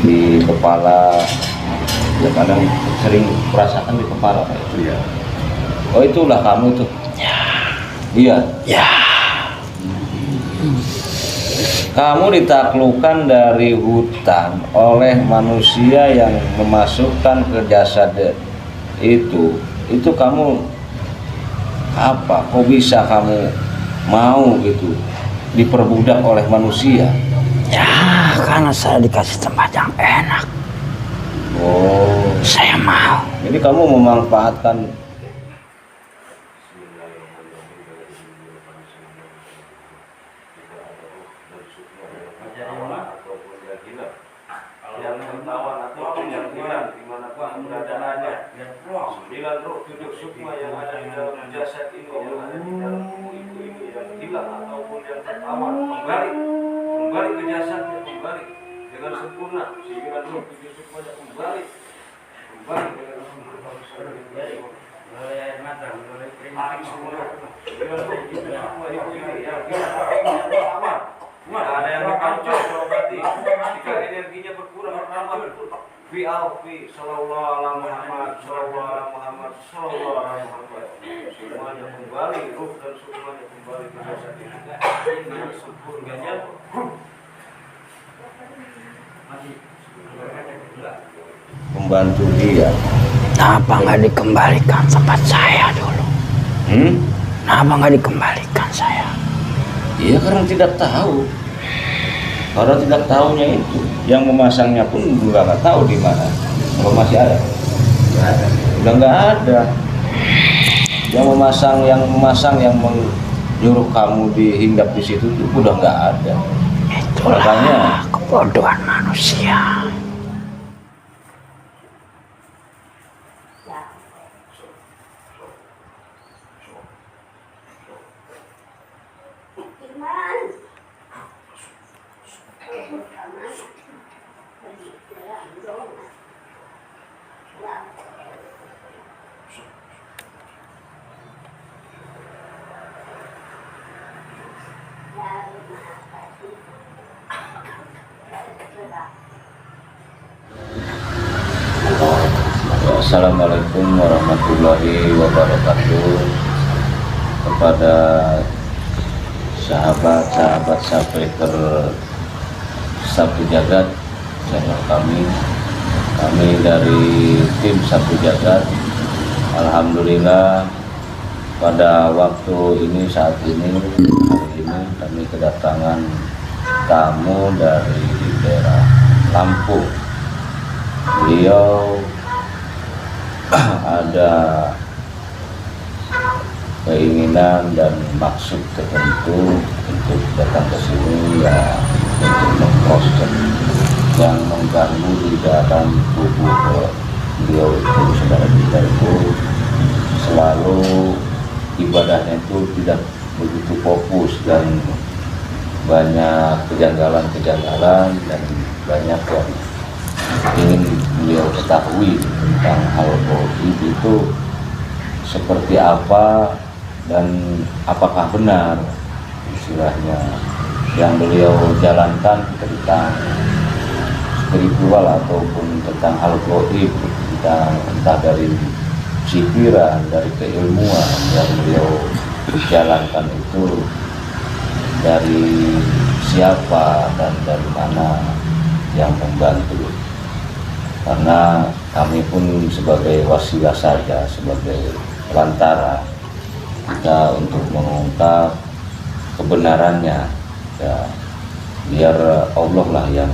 di kepala, ya kadang sering merasakan di kepala kayak itu ya. Oh itulah kamu itu. Ya. Iya. Ya. Kamu ditaklukkan dari hutan oleh manusia yang memasukkan ke jasad itu kamu apa? Kok bisa kamu mau gitu diperbudak oleh manusia? Ya, karena saya dikasih tempat yang enak. Oh, Saya mau. jadi kamu memanfaatkan. Yang tertawan ataupun yang hilang dimanapun keberadaannya, sembilan roh tujuh sukma yang ada di dalam jasad ini, yang ada di dalam tubuh ini yang hilang ataupun yang tertawan kembali ke jasadnya, kembali dengan sempurna. Sembilan roh tujuh sukmanya kembali dengan sempurna. Mulai air mata, mulai keringat semua. Sembilan roh tujuh sukma yang hilang, yang tertawan. Ada yang dipancung, berarti jika energinya berkurang bertambah fi sallallahu alaihi Muhammad sallallahu alaihi Muhammad sallallahu alaihi Muhammad, semuanya kembali, ruh dan semuanya kembali ke jasad ini dengan sempurnanya. Membantu dia. Kenapa nggak dikembalikan tempat saya dulu? Kenapa nggak dikembalikan saya? Iya karena tidak tahu. Karena tidak tahunya itu, yang memasangnya pun juga nggak tahu di mana. Kalau masih ada, udah nggak ada. Yang memasang, yang menyuruh kamu dihinggap di situ itu udah nggak ada. Itulah makanya kebodohan manusia. Assalamualaikum warahmatullahi wabarakatuh. Kepada sahabat-sahabat Sapeter Sapu Jagat, channel kami dari tim Sapu Jagat, alhamdulillah pada waktu ini, saat ini, hari ini kami kedatangan tamu dari daerah Lampung. Beliau ada keinginan dan maksud tertentu untuk datang ke sini, ya untuk memproses yang mengganggu di dalam tubuh beliau itu. Saudara kita itu selalu ibadahnya itu tidak begitu fokus dan banyak kejanggalan dan banyak yang ingin beliau ketahui tentang hal gaib itu seperti apa dan apakah benar istilahnya yang beliau jalankan tentang spiritual ataupun tentang hal gaib, entah dari pikiran, dari keilmuan yang beliau jalankan itu dari siapa dan dari mana yang membantu. Karena kami pun sebagai wasilah saja, sebagai perantara kita untuk mengungkap kebenarannya, ya biar Allah lah yang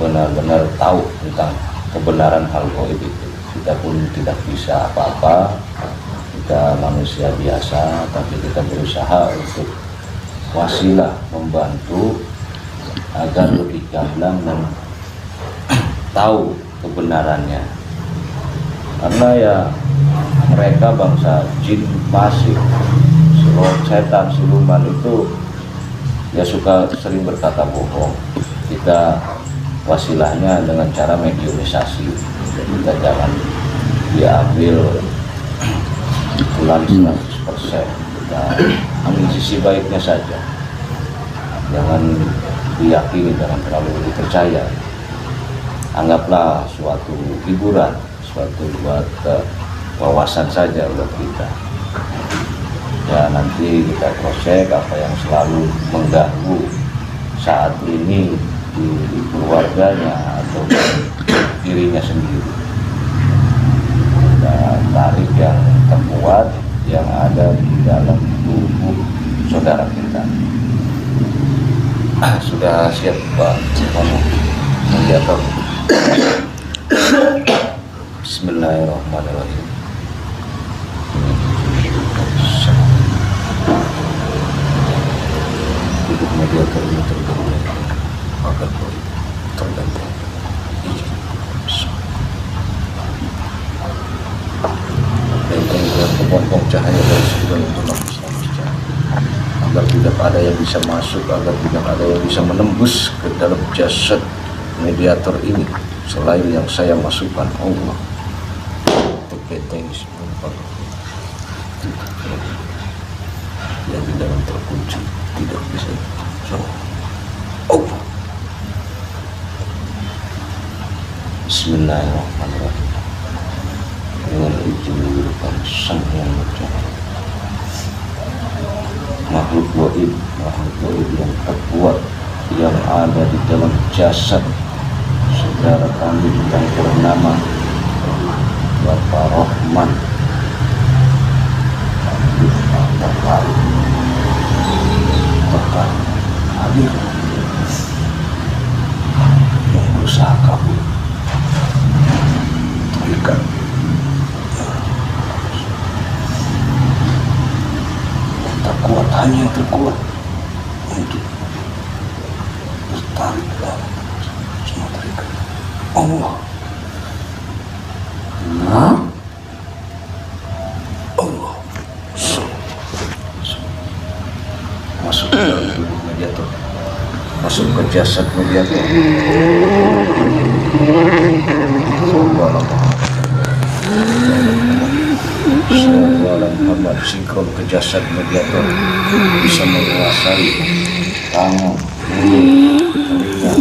benar-benar tahu tentang kebenaran hal gaib itu. Kita pun tidak bisa apa-apa, kita manusia biasa, tapi kita berusaha untuk wasilah membantu agar lebih gamblang dan tahu kebenarannya. Karena ya mereka bangsa jin pasif, setan, siluman itu ya suka sering berkata bohong. Kita wasilahnya dengan cara mediumisasi. Kita jangan diambil bulan 100%. Kita ambil sisi baiknya saja. Jangan diyakini, jangan terlalu dipercaya. anggaplah suatu hiburan, suatu buat wawasan saja buat kita. Ya nanti kita proses apa yang selalu mengganggu saat ini di keluarganya atau dirinya sendiri. Dan tarik yang terkuat yang ada di dalam tubuh saudara kita. Sudah siap Pak? Menjatuh. Bismillahirrahmanirrahim. Duduk mediator ini terdahulu agar tergantung. Benteng dan kepompong cahaya dari surga untuk lapis-lapis agar tidak ada yang bisa masuk, agar tidak ada yang bisa menembus ke dalam jasad mediator ini selain yang saya masukkan. Allah untuk benteng yang di dalam terkunci tidak bisa. Allah. Bismillahirrahmanirrahim. Dengan izin mengurukan sang yang berjalan makhluk gaib yang terkuat yang ada di dalam jasad saudara kami yang bernama Bapak Rahman Bapak hadir yang berusaha kabur terikat terkuat, hanya yang terkuat untuk bertarik dalam semua terikat Allah. Nah, Allah masuk ke dalam tubuh mediator, masuk ke jasad mediator. Seorang Muhammad sinkron ke jasad mediator bisa menguasai tangan, mulut, telinga.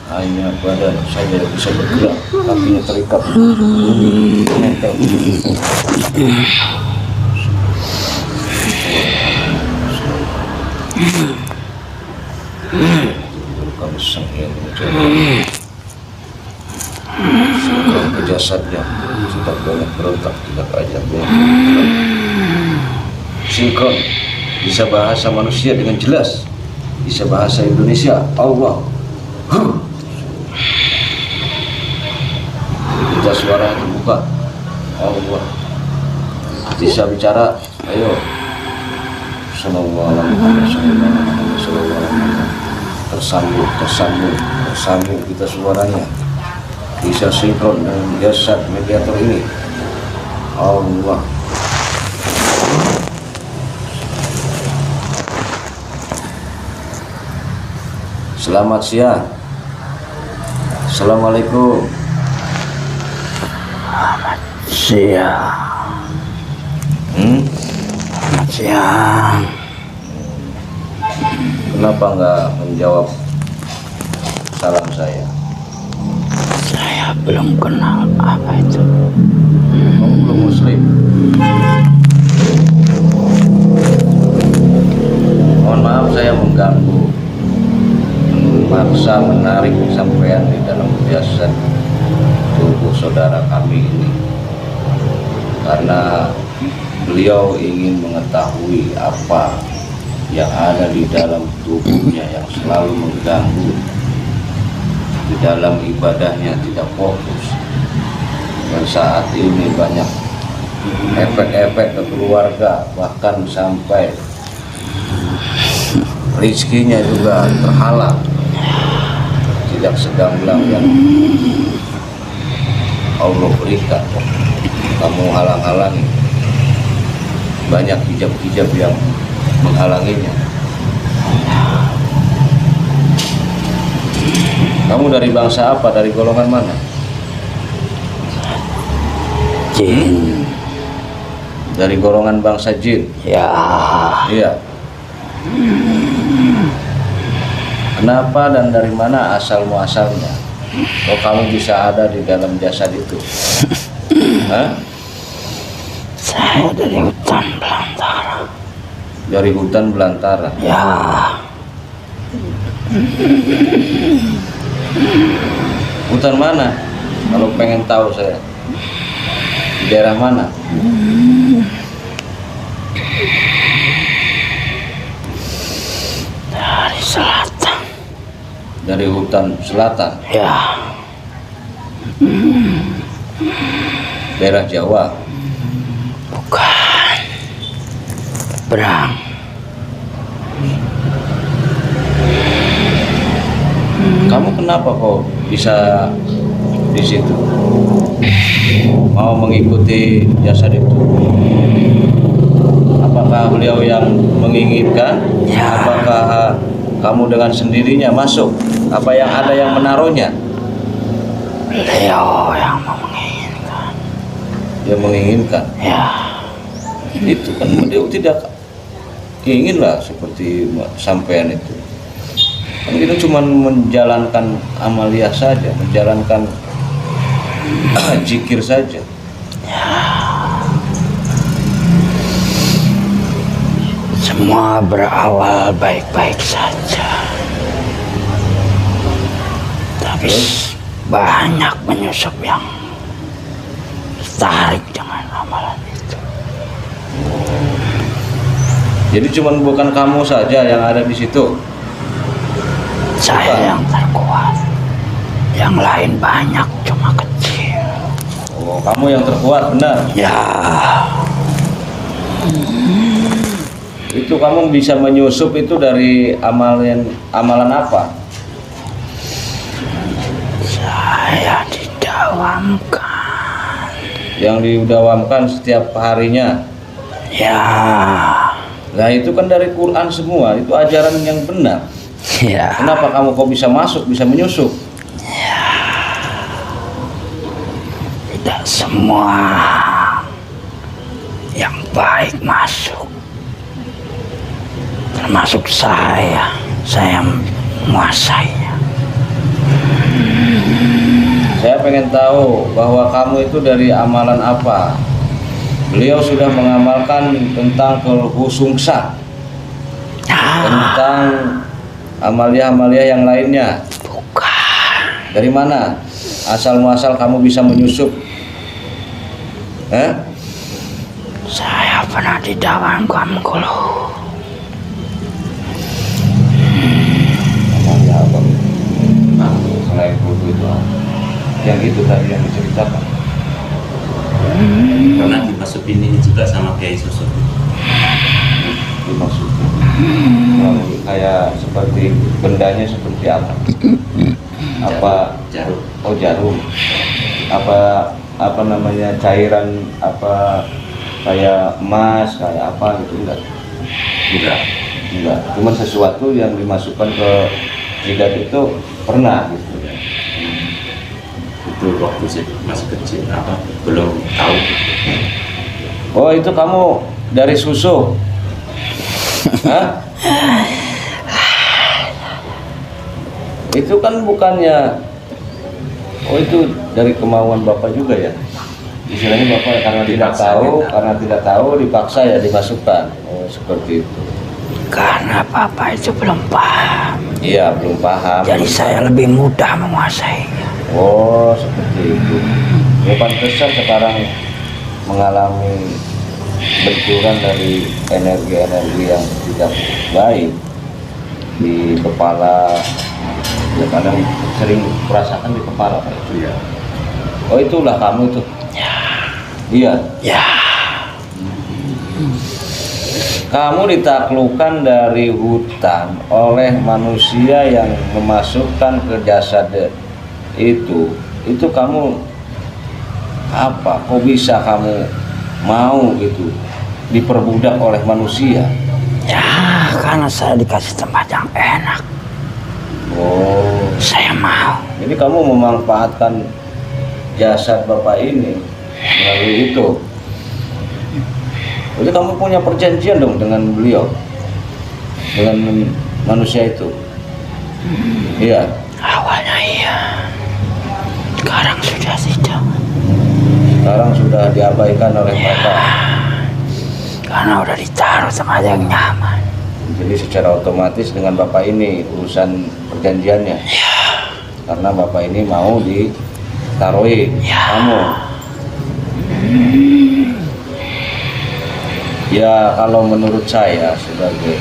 Hanya badan saja yang bisa bergerak, kakinya terikat, menempel. Kami sengit sinkron ke jasadnya, sudah banyak berontak, tidak aja sinkron, bisa bahasa manusia dengan jelas, bisa bahasa Indonesia. Allah, kita suara terbuka. Allah bisa bicara. Ayo, sallallahu alaihi wasallam. Tersambung kita suaranya, bisa sinkron dengan jasad mediator ini. Allah. Selamat siang. Assalamualaikum. Selamat siang. Selamat siang. Kenapa nggak menjawab salam saya? Saya belum kenal apa itu. Kamu belum muslim. Mohon maaf saya mengganggu, memaksa menarik sampean di dalam jasad tubuh saudara kami ini, karena beliau ingin mengetahui apa yang ada di dalam tubuhnya yang selalu mengganggu di dalam ibadahnya, tidak fokus. Dan saat ini banyak efek-efek ke keluarga, bahkan sampai rizkinya juga terhalang, tidak segamblang yang Allah berikan. Kamu halang-halangi, banyak hijab-hijab yang menghalanginya. Kamu dari bangsa apa? Dari golongan mana? Jin. Dari golongan bangsa jin? Ya. Iya. Kenapa dan dari mana asal muasalnya? kok kamu bisa ada di dalam jasad itu? Hah? Saya dari hutan belantara. Dari hutan belantara. Ya. Hutan mana? Kalau pengen tahu saya. Di daerah mana? Dari selatan. Dari hutan selatan. Ya. Daerah Jawa. Bukan. Berang. Kamu kenapa kok bisa di situ? Mau mengikuti jasad itu? Apakah beliau yang menginginkan? Ya. Apakah kamu dengan sendirinya masuk? Apa yang ada yang menaruhnya? Beliau yang menginginkan. Dia menginginkan. Ya. Itu kan beliau tidak inginlah seperti sampean itu. Kan kita cuma menjalankan amaliyah saja, menjalankan zikir saja. Semua berawal baik-baik saja. Tapi banyak penyusup yang tertarik dengan amalan itu. Jadi cuma bukan kamu saja yang ada di situ. Saya yang terkuat. Yang lain banyak, cuma kecil. Oh, kamu yang terkuat, benar. Ya. Itu kamu bisa menyusup itu dari amalan apa? Saya didawamkan. Yang didawamkan setiap harinya. Ya. Nah itu kan dari Quran semua, itu ajaran yang benar. Ya. Kenapa kamu kok bisa masuk, bisa menyusup? Tidak semua yang baik masuk. Termasuk saya menguasainya. Saya pengen tahu bahwa kamu itu dari amalan apa. Beliau sudah mengamalkan tentang kehusungsan, tentang amalia-amalia yang lainnya. Bukan. Dari mana asal muasal kamu bisa menyusup? Saya pernah didawamkan kalau Amalia apa? Selain wudhu itu yang itu tadi yang diceritakan. Pernah dimasukin ini juga sama Kiai Susu. Dimasukin. Kayak seperti bendanya seperti apa? Apa Jarum. Oh jarum. Apa namanya cairan apa kayak emas kayak apa gitu enggak? Enggak. Cuma sesuatu yang dimasukkan ke jidat itu pernah gitu. Itu waktu saya masih kecil belum tahu. Oh itu kamu dari susu? Hah? Itu kan bukannya. Oh itu dari kemauan bapak juga ya? Istilahnya bapak karena tidak tahu dipaksa ya dimasukkan. Oh seperti itu. karena Bapak itu belum paham. Iya belum paham. Jadi saya lebih mudah menguasainya. Oh seperti itu. Ya pantesan sekarang mengalami benturan dari energi-energi yang tidak baik di kepala. Ya kadang sering merasakan di kepala Pak. Iya. Oh itulah kamu itu. Ya. Iya. Ya. Kamu ditaklukkan dari hutan oleh manusia yang memasukkan ke jasad itu kamu apa? Kok bisa kamu mau gitu diperbudak oleh manusia? Ya, karena saya dikasih tempat yang enak. Oh, Saya mau. jadi kamu memanfaatkan jasad bapak ini melalui itu. Jadi kamu punya perjanjian dong dengan beliau, dengan manusia itu. Iya. Awalnya iya. sekarang sudah diabaikan oleh mereka. Karena udah ditaruh tempat yang nyaman. Jadi secara otomatis dengan bapak ini urusan perjanjiannya. Karena bapak ini mau ditaruhi kamu. Ya kalau menurut saya sebagai,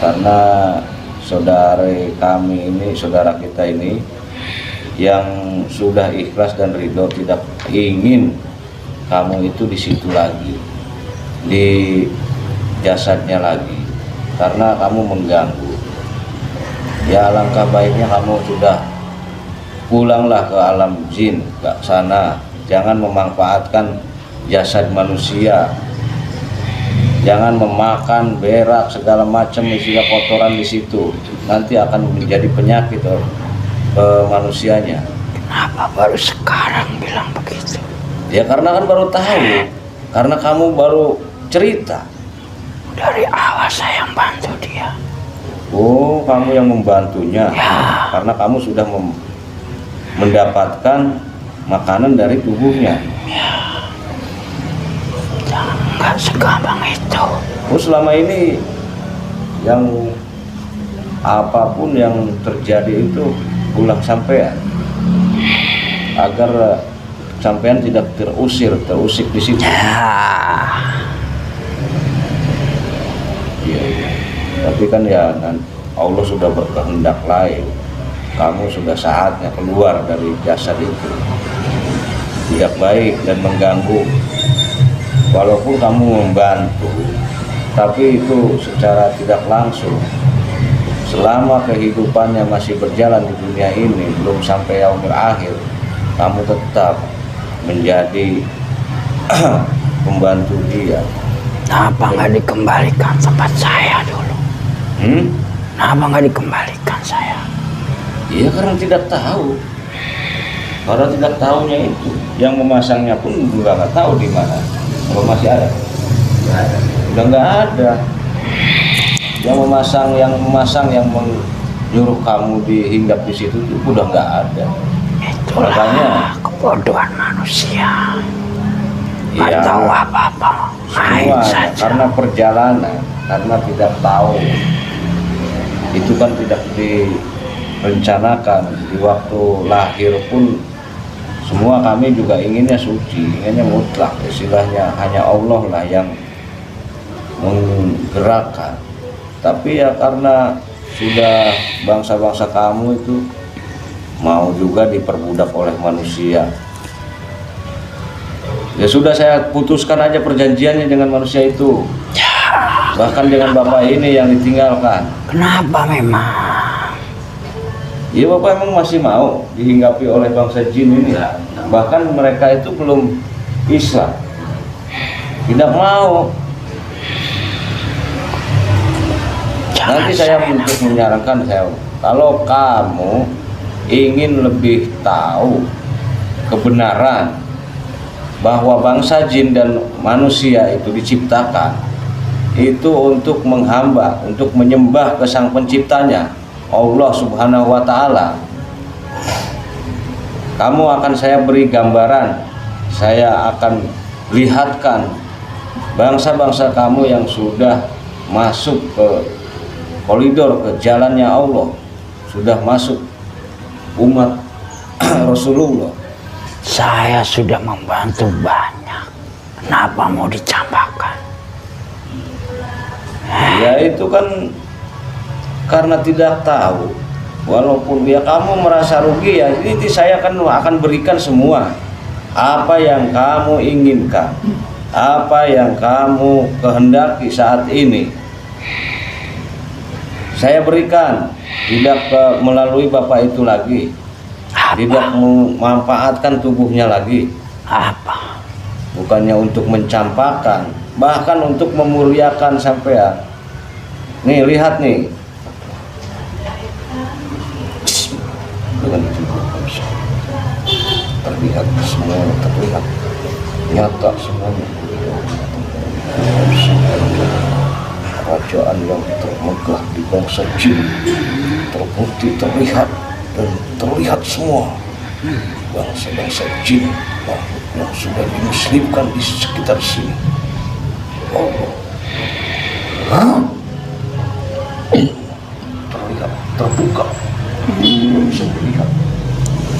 karena saudara kita ini yang sudah ikhlas dan ridho, tidak ingin kamu itu di situ lagi, di jasadnya lagi, karena kamu mengganggu. Ya alangkah baiknya kamu sudah pulanglah ke alam jin, ke sana. Jangan memanfaatkan jasad manusia, jangan memakan berak segala macam istilah kotoran di situ, nanti akan menjadi penyakit ke manusianya. Kenapa baru sekarang bilang begitu? Ya karena kan baru tahu, karena kamu baru cerita. Dari awal saya yang bantu dia. Oh, kamu yang membantunya. Ya. Karena kamu sudah mendapatkan makanan dari tubuhnya. Nggak segampang itu. Oh, selama ini yang apapun yang terjadi itu pulang sampean, agar sampean tidak terusik di situ. Iya. Tapi kan ya Allah sudah berkehendak lain. Kamu sudah saatnya keluar dari jasad itu. Tidak baik dan mengganggu. Walaupun kamu membantu, tapi itu secara tidak langsung. Selama kehidupannya masih berjalan di dunia ini, belum sampai yaumil akhir, kamu tetap menjadi pembantu dia. Kenapa nggak dikembalikan tempat saya dulu? Kenapa nggak dikembalikan saya? Iya karena tidak tahu. Karena tidak tahunya itu, yang memasangnya pun juga nggak tahu di mana. Kalau masih ada, udah nggak ada. Yang memasang yang menyuruh kamu dihinggap di situ itu udah nggak ada. Itulah makanya kebodohan manusia. Nggak ya, tahu apa-apa, main semua saja. karena perjalanan, karena tidak tahu. Itu kan tidak direncanakan. Di waktu lahir pun semua kami juga inginnya suci, inginnya mutlak. Istilahnya hanya Allah lah yang menggerakkan. Tapi ya karena sudah bangsa-bangsa kamu itu mau juga diperbudak oleh manusia. Ya sudah, saya putuskan aja perjanjiannya dengan manusia itu. Bahkan dengan bapak ini yang ditinggalkan. Kenapa memang? Ya bapak emang masih mau dihinggapi oleh bangsa jin ini. Bahkan mereka itu belum Islam, tidak mau. Nanti saya untuk menyarankan kalau kamu ingin lebih tahu kebenaran bahwa bangsa jin dan manusia itu diciptakan itu untuk menghamba, untuk menyembah ke Sang Penciptanya, Allah Subhanahu wa Ta'ala. Kamu akan saya beri gambaran, saya akan lihatkan bangsa-bangsa kamu yang sudah masuk ke koridor, ke jalannya Allah, sudah masuk umat Rasulullah. Saya sudah membantu banyak. Kenapa mau dicampakkan? Ya itu kan karena tidak tahu. Walaupun ya kamu merasa rugi, ya ini saya akan berikan semua apa yang kamu inginkan, apa yang kamu kehendaki saat ini. Saya berikan, tidak melalui bapak itu lagi. Tidak memanfaatkan tubuhnya lagi. Apa? Bukannya untuk mencampakkan, bahkan untuk memuliakan sampean. Nih lihat nih. Dengan itu terlihat semua, terlihat nyata semuanya. Kerajaan yang termegah di bangsa jin terbukti, terlihat dan terlihat semua bangsa-bangsa jin makhluk yang sudah dimuslimkan di sekitar sini. Allah. Terlihat, terbuka. Bisa dilihat.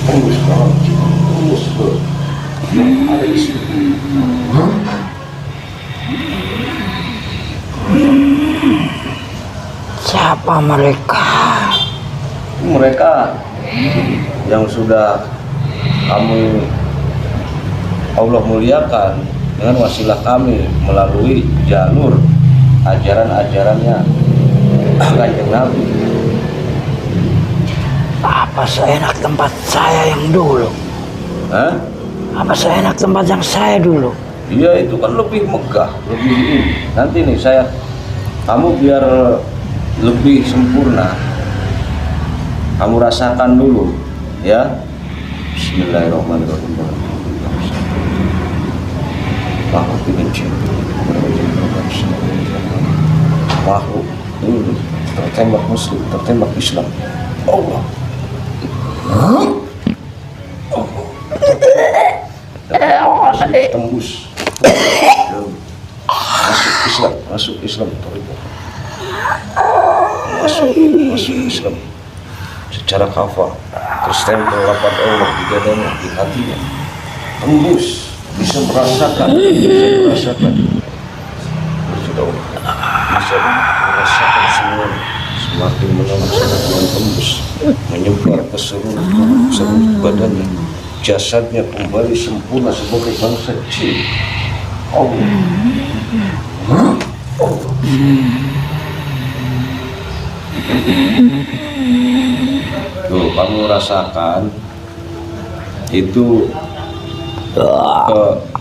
Tembus ke dalam jiwa, tembus ke yang ada di sini. Siapa mereka? Mereka yang sudah kamu Allah muliakan dengan wasilah kami melalui jalur ajaran-ajarannya Kanjeng Nabi. Apa seenak tempat saya yang dulu? Hah? Apa seenak tempat yang saya dulu? Iya, itu kan lebih megah, lebih ini. Nanti nih kamu biar lebih sempurna, kamu rasakan dulu, ya. Bismillahirrahmanirrahim. Makhluk ini tertembak Muslim, tertembak Islam. Allah. Tembus. Masuk Islam. Masuk Islam secara kafah, terstempel lafaz Allah di dadanya, di hatinya, tembus, bisa merasakan semua, semakin menambah, semakin tembus, menyebar ke seluruh badannya, jasadnya kembali sempurna sebagai bangsa jin. Allah. Tuh, kamu rasakan itu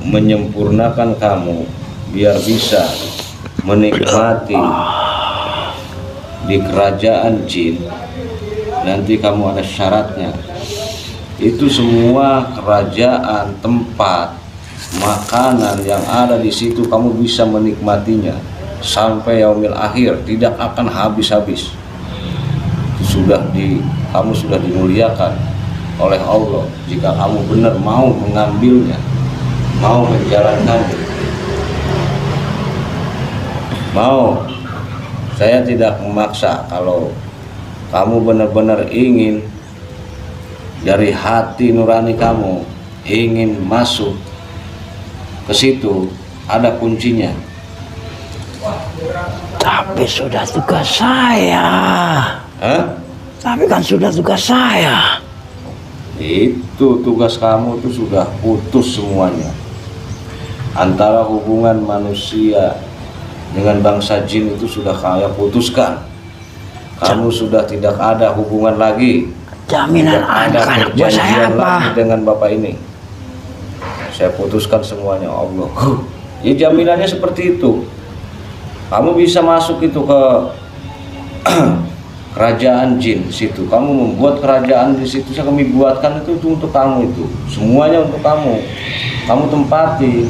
menyempurnakan kamu biar bisa menikmati di kerajaan jin. Nanti kamu ada syaratnya. Itu semua kerajaan, tempat, makanan yang ada di situ kamu bisa menikmatinya sampai yaumil akhir, tidak akan habis-habis. Kamu sudah dimuliakan oleh Allah jika kamu benar mau mengambilnya, mau menjalankannya. Saya tidak memaksa. Kalau kamu benar-benar ingin dari hati nurani kamu ingin masuk ke situ, ada kuncinya. Tapi sudah tugas saya. Hah? Tapi kan sudah tugas saya. Itu tugas kamu itu sudah putus semuanya. Antara hubungan manusia dengan bangsa jin itu sudah saya putuskan. Kamu sudah tidak ada hubungan lagi. Jaminan anak buat saya apa? Dengan bapak ini saya putuskan semuanya, Allah. Ya, jaminannya seperti itu. Kamu bisa masuk itu ke kerajaan jin situ. Kamu membuat kerajaan di situ, kami buatkan itu untuk kamu, itu semuanya untuk kamu. Kamu tempati,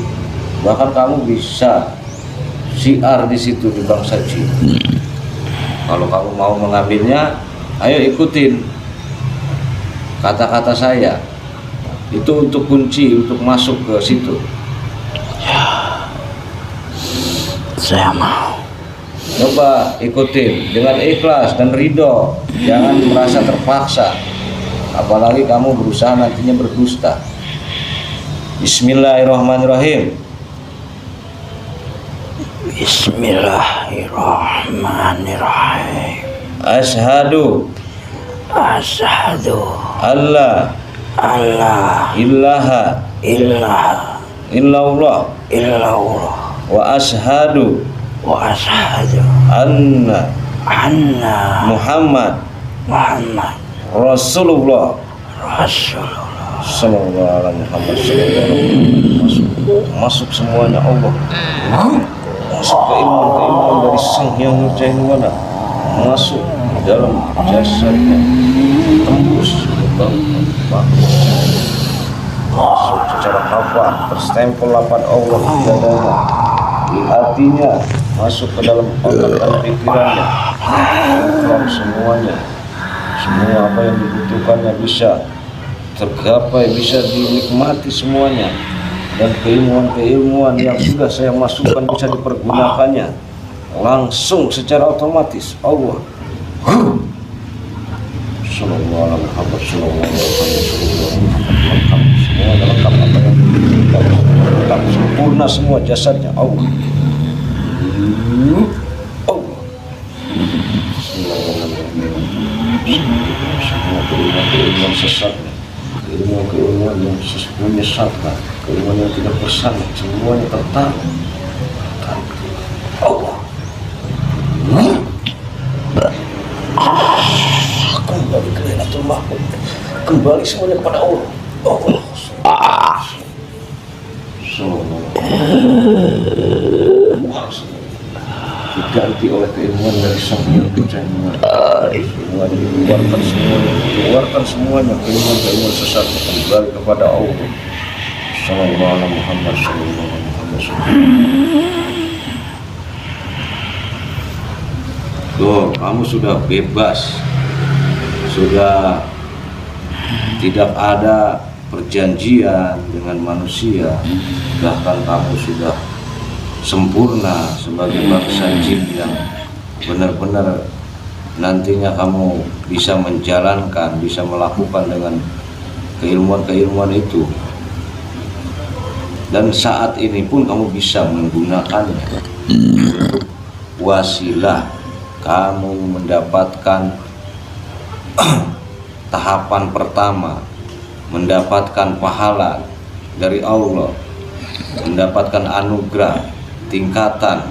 bahkan kamu bisa siar di situ di bangsa jin. Kalau kamu mau mengambilnya, ayo ikutin kata-kata saya. Itu untuk kunci untuk masuk ke situ. Saya mau. Coba ikutin dengan ikhlas dan ridho, jangan merasa terpaksa. Apalagi kamu berusaha nantinya berdusta. Bismillahirrahmanirrahim. Bismillahirrahmanirrahim. Ashhadu alla ilaha illallah wa ashhadu anna Muhammad Rasulullah sallallahu alaihi wasallam. Masuk semuanya, Allah. Masuk keimanan dari Sang Yang Nurjahil Wala, masuk dalam jasadnya, tembus masuk secara kafah, terstempel lafaz Allah di dadanya, di hatinya, masuk ke dalam otak dan pikirannya. Semuanya, semua apa yang dibutuhkannya bisa tergapai, bisa dinikmati semuanya. dan keilmuan-keilmuan yang sudah saya masukkan bisa dipergunakannya langsung secara otomatis. Allah Sallallahu alaihi Muhammad Sallallahu alaihi Muhammad semua lengkap apa yang lengkap sempurna semua jasadnya Allah. Allah semua keilmuan sesatnya, keilmuan yang menyesatkan, keilmuan yang tidak bersama, semuanya tertarik Allah. Kembali ke Lailatul Mahfud, kembali semuanya kepada Allah. Allah diganti oleh keilmuan dari Sang Hyang Kejayaannya. Keluarkan semuanya keilmuan sesat kembali kepada Allah. Sallallahu alaihi Muhammad sallallahu alaihi Muhammad. Tuh, kamu sudah bebas, sudah tidak ada perjanjian dengan manusia, bahkan kamu sudah sempurna sebagai bangsa jin yang benar-benar nantinya kamu bisa menjalankan, bisa melakukan dengan keilmuan-keilmuan itu. Dan saat ini pun kamu bisa menggunakannya untuk wasilah kamu mendapatkan tahapan pertama, mendapatkan pahala dari Allah, mendapatkan anugerah tingkatan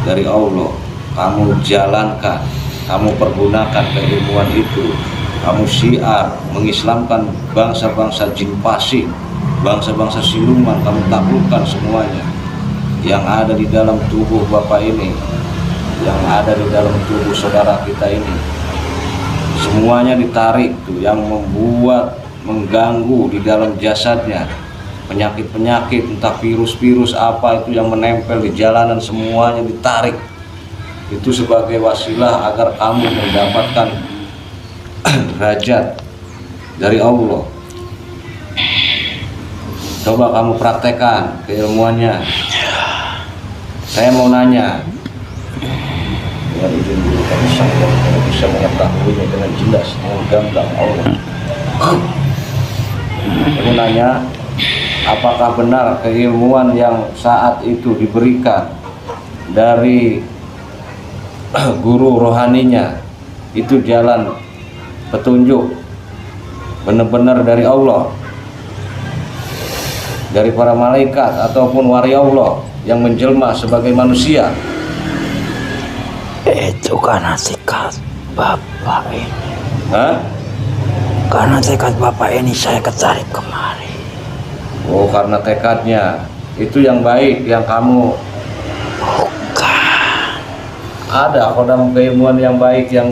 dari Allah. Kamu jalankan, kamu pergunakan keilmuan itu, kamu syiar mengislamkan bangsa-bangsa jin pasif, bangsa-bangsa siluman, kamu taklukkan semuanya yang ada di dalam tubuh Bapak ini, yang ada di dalam tubuh saudara kita ini. Semuanya ditarik tuh, yang membuat mengganggu di dalam jasadnya, penyakit-penyakit, entah virus-virus apa itu yang menempel di jalanan, semuanya ditarik. Itu sebagai wasilah agar kamu mendapatkan derajat dari Allah. Coba kamu praktekkan keilmuannya. Saya mau nanya, dengan izin dulu kami sampai kalau bisa mengetahuinya dengan jelas, gamblang Allah. Aku nanya, apakah benar keilmuan yang saat itu diberikan dari guru rohaninya itu jalan petunjuk benar-benar dari Allah, dari para malaikat ataupun wali Allah yang menjelma sebagai manusia? Itu karena tekad Bapak ini. Hah? Karena tekad Bapak ini saya ketarik kemari. Oh, karena tekadnya itu yang baik, yang kamu Bukan. ada kodam keilmuan yang baik yang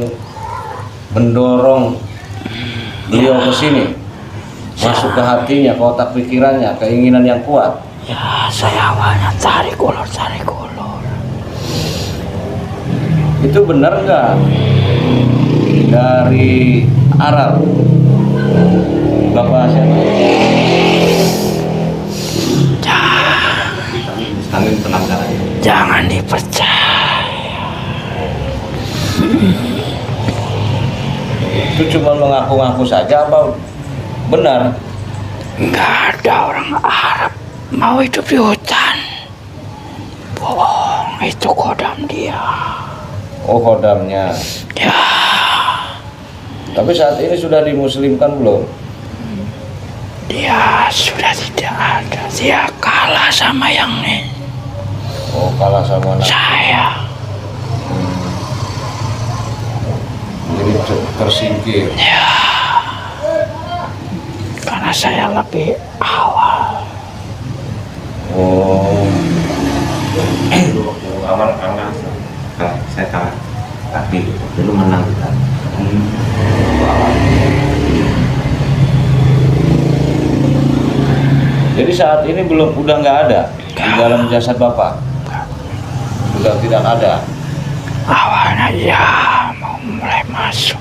mendorong beliau ke sini, masuk ke hatinya, ke otak pikirannya, keinginan yang kuat. Ya, saya awalnya tarik ulur. Itu benar nggak dari Arab, Bapak siapa? Angin penanggalannya. Jangan dipercaya. Itu cuma mengaku-ngaku saja apa benar? Nggak ada orang Arab mau hidup di hutan. Bohong, itu kodam dia. Oh, kodamnya. Ya, Tapi saat ini sudah dimuslimkan belum? dia sudah tidak ada. Dia kalah sama yang ini. Oh, kalah sama anak. Saya. Jadi tersingkir. Ya, karena saya lebih awal. Oh, Awal kalah, saya kalah, tapi dulu menang kita. jadi saat ini udah nggak ada di dalam jasad Bapak? Sudah tidak ada. Awalnya ya mau mulai masuk.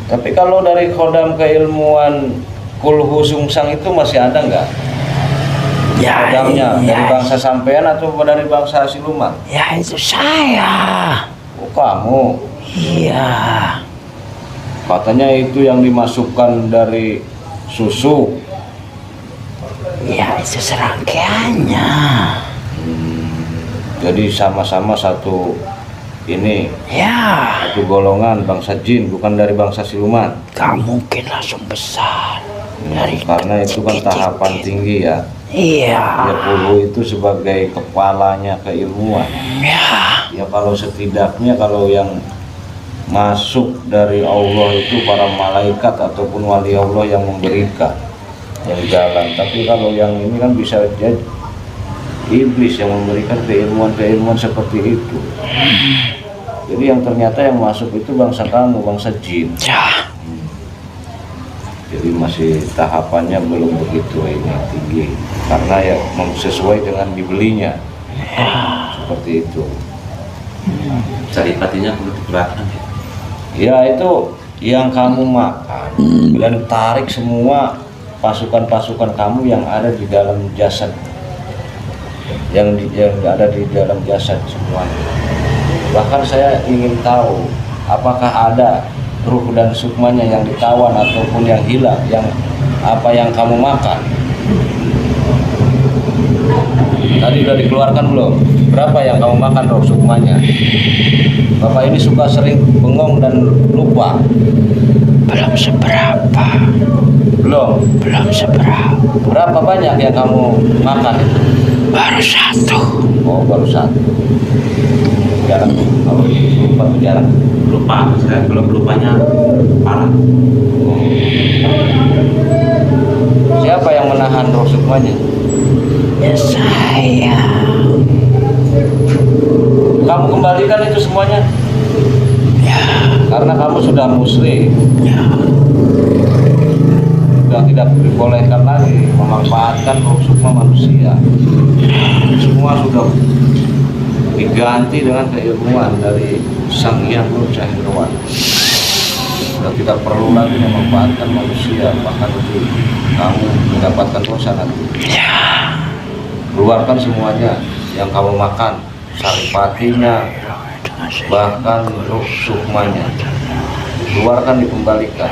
Tapi kalau dari kodam keilmuan Kulhu Sungsang itu masih ada nggak? Ya, pegangnya iya. dari bangsa sampean atau dari bangsa siluman? Ya itu saya. Oh, kamu. Iya. Katanya itu yang dimasukkan dari susu. Ya itu serangkaiannya. Jadi sama-sama satu ini, Ya, satu golongan bangsa jin, bukan dari bangsa siluman. gak mungkin langsung besar. Dari Karena itu kan tahapan tinggi ya. Iya. Ya Pulu itu sebagai kepalanya keilmuan. Ya. Ya kalau setidaknya kalau yang masuk dari Allah itu para malaikat ataupun wali Allah yang memberikan yang jalan. Tapi kalau yang ini kan bisa jadi iblis yang memberikan keilmuan-keilmuan seperti itu. Jadi yang ternyata yang masuk itu bangsa kamu, bangsa jin. Ya. Jadi masih tahapannya belum begitu ini tinggi karena ya sesuai dengan dibelinya. Seperti itu. Saripatinya perlu dikeluarkan ya. Ya itu yang kamu makan dan tarik semua pasukan-pasukan kamu yang ada di dalam jasad, yang ada di dalam jasad semuanya. Bahkan saya ingin tahu apakah ada ruh dan sukmanya yang ditawan ataupun yang hilang, yang apa yang kamu makan. Tadi udah dikeluarkan belum? Berapa yang kamu makan roh sukmanya? Bapak ini suka sering bengong dan lupa. Belum seberapa. Belum seberapa. Berapa banyak yang kamu makan itu? Baru satu. Oh, baru satu. Jarang. Kalau lupa tuh jarang. Lupa, saya belum lupanya parah. Siapa yang menahan roh sukmanya? Ya saya. Kamu kembalikan itu semuanya. Ya. Karena kamu sudah muslim. Ya. Sudah tidak dibolehkan lagi memanfaatkan roh sukma manusia. Semua sudah diganti dengan keilmuan dari Sang Hyang Nur Cahirwan. Sudah tidak perlu lagi memanfaatkan manusia, bahkan itu kamu mendapatkan dosa nanti. Ya. Keluarkan semuanya yang kamu makan, saripatinya, bahkan roh sukmanya. Keluarkan, dikembalikan.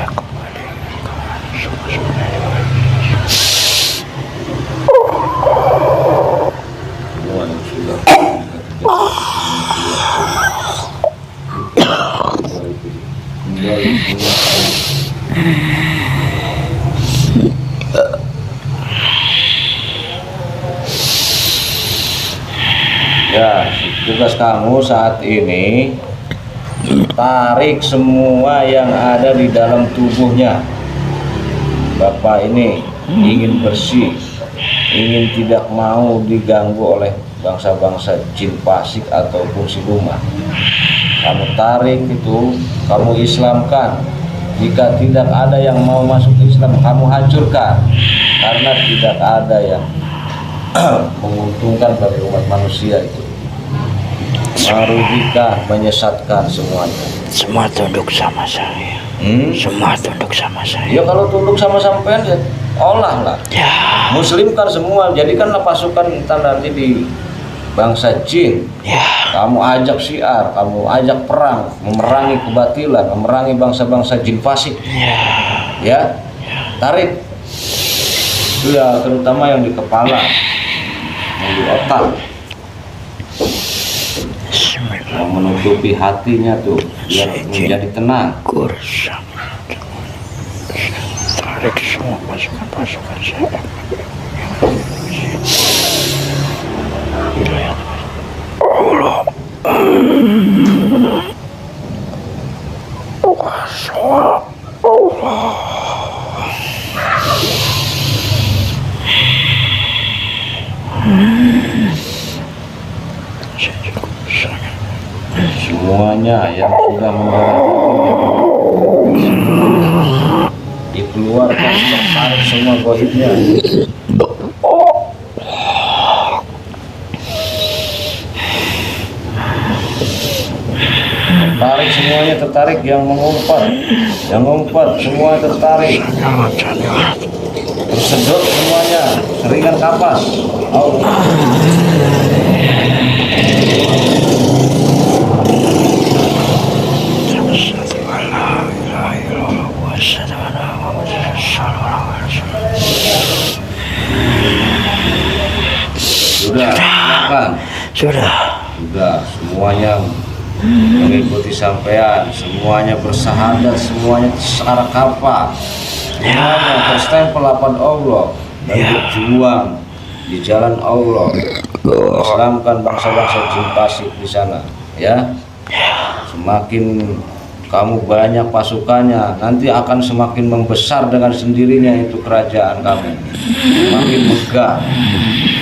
Semua yang sudah ya, tugas kamu saat ini tarik semua yang ada di dalam tubuhnya. Bapak ini ingin bersih, ingin tidak mau diganggu oleh bangsa-bangsa jin fasik ataupun siluman. Kamu tarik itu, kamu Islamkan. Jika tidak ada yang mau masuk Islam, kamu hancurkan. Karena tidak ada yang menguntungkan bagi umat manusia itu. Merugikan, menyesatkan semuanya. Semua tunduk sama saya. Semua tunduk sama saya. Ya kalau tunduk sama sampean ya olah lah. Ya. Muslimkan semua, jadikanlah pasukan kita nanti di bangsa jin. Ya. Kamu ajak syiar, kamu ajak perang, memerangi kebatilan, memerangi bangsa-bangsa jin fasik. Ya. Ya, tarik. Itu ya terutama yang di kepala, yang di otak, yang menutupi hatinya tuh, biar menjadi tenang. Kursam. Tarik semua pasukan-pasukan saya. Allah. Semuanya yang sudah mendarah dikeluarkan, tertarik semua goibnya. Tarik semuanya, tertarik, yang mengumpat semua tertarik, tersedot semuanya, seringan kapas. Allah. Sudah, silakan. Sudah. Semuanya mengikuti sampean, semuanya bersahadat, semuanya secara kafah, semuanya berstempel lapan Allah dan berjuang di jalan Allah, Islamkan bangsa-bangsa jin pasik di sana, ya. Semakin kamu banyak pasukannya, nanti akan semakin membesar dengan sendirinya itu kerajaan kamu, semakin megah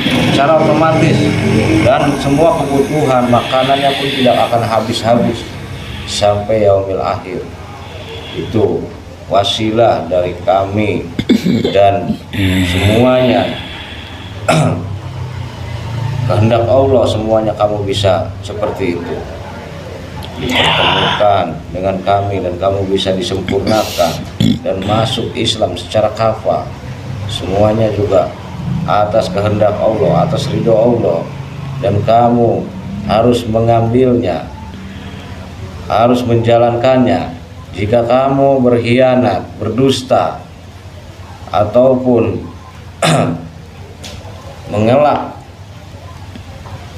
secara otomatis, dan semua kebutuhan makanannya pun tidak akan habis-habis sampai yaumil akhir. Itu wasilah dari kami dan semuanya kehendak Allah, semuanya kamu bisa seperti itu, dipertemukan dengan kami dan kamu bisa disempurnakan dan masuk Islam secara kafah. Semuanya juga atas kehendak Allah, atas ridho Allah, dan kamu harus mengambilnya, harus menjalankannya. Jika kamu berkhianat, berdusta, ataupun mengelak,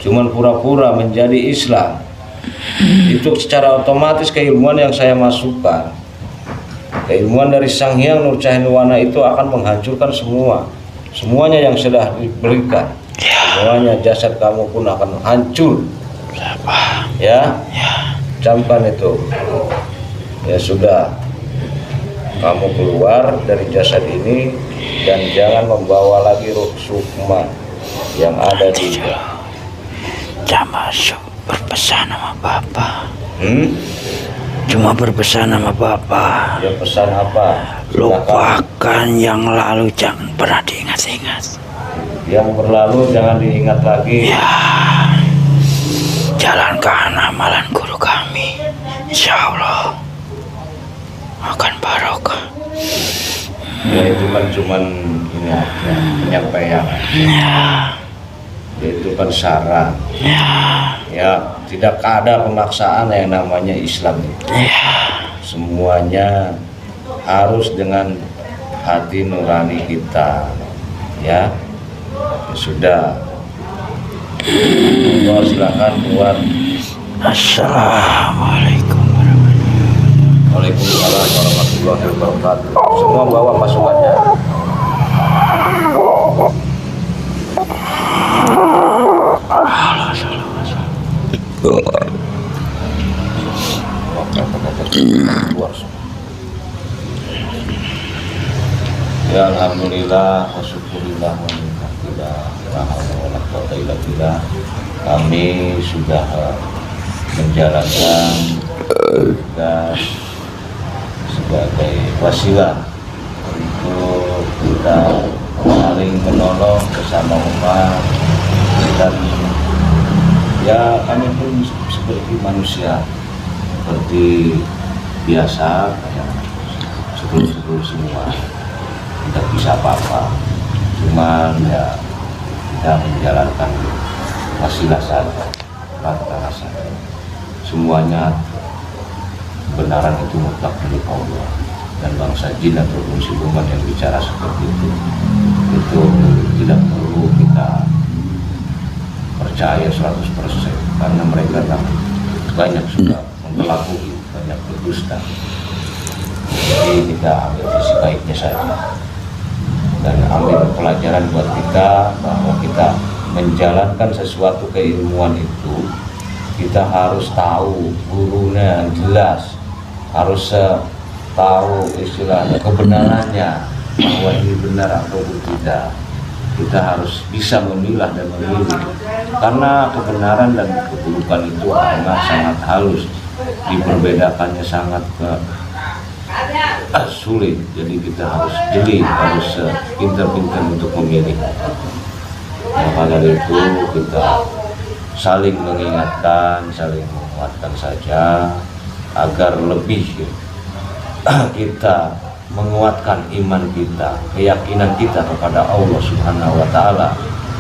cuman pura-pura menjadi Islam, itu secara otomatis keilmuan yang saya masukkan, keilmuan dari Sang Hyang Nur Cahyanuwana itu akan menghancurkan semuanya yang sudah diberikan. Semuanya jasad kamu pun akan hancur. Ya, camkan itu. Ya sudah, kamu keluar dari jasad ini dan jangan membawa lagi ruh sukma yang ada di masuk berpesan sama Bapak. Cuma berpesan sama Bapak. Ya, pesan apa? Lupakan yang lalu, jangan pernah diingat-ingat. Yang berlalu jangan diingat lagi. Ya, jalankan amalan guru kami, insya Allah akan barokah. Ya, itu kan cuman ini aja, penyampaian. Ya. Itu kan saran. Ya, tidak ada pemaksaan yang namanya Islam itu. Semuanya harus dengan hati nurani kita. Ya, sudah. Allah, silakan keluar. Assalamualaikum. Waalaikumsalam warahmatullahi wabarakatuh. Semua bawa pasukannya. Ya, alhamdulillah wa syukurillah wa ni'matillah la haula wa la quwwata illa billah. Kami sudah menjalankan tugas sebagai wasilah untuk kita saling menolong bersama umat, dan ya kami pun seperti manusia, seperti biasa kayak sebelum semua, tidak bisa apa-apa, cuman ya kita menjalankan wasilah saja, lantaran saja. Semuanya kebenaran itu mutlak milik Allah, dan bangsa jin atau siluman yang bicara seperti itu tidak perlu kita percaya 100%, karena mereka banyak sudah memperlakukan, banyak berdusta. Jadi kita ambil sisi baiknya saja dan ambil pelajaran buat kita bahwa kita menjalankan sesuatu keilmuan itu, kita harus tahu gurunya yang jelas, harus tahu istilahnya kebenarannya, bahwa ini benar atau tidak. Kita harus bisa memilah dan memilih, karena kebenaran dan keburukan itu sangat halus, diperbedakannya sangat sulit. Jadi kita harus jeli, harus pintar-pintar untuk memilih. Maka dari itu kita saling mengingatkan, saling menguatkan saja, agar lebih kita menguatkan iman kita, keyakinan kita kepada Allah Subhanahu wa Ta'ala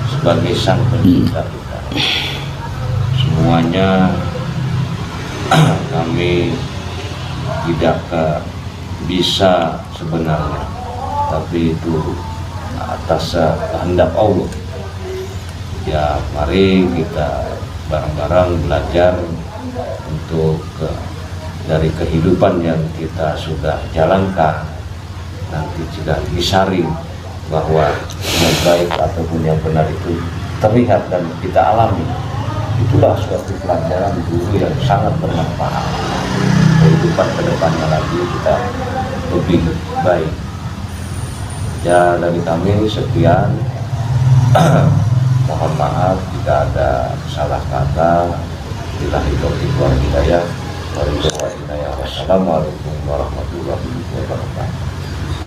sebagai Sang Pencipta kita. Semuanya kami tidak bisa sebenarnya, tapi itu atas kehendak Allah. Ya, mari kita bareng-bareng belajar untuk dari kehidupan yang kita sudah jalankan, nanti juga disaring bahwa yang baik ataupun yang benar itu terlihat dan kita alami. Itulah suatu pelajaran guru yang sangat bermanfaat. Kehidupan kedepannya lagi kita lebih baik. Ya, dari kami sekian. Mohon maaf jika ada salah kata. Billahi taufiq wal hidayah. Wassalamualaikum warahmatullahi wabarakatuh.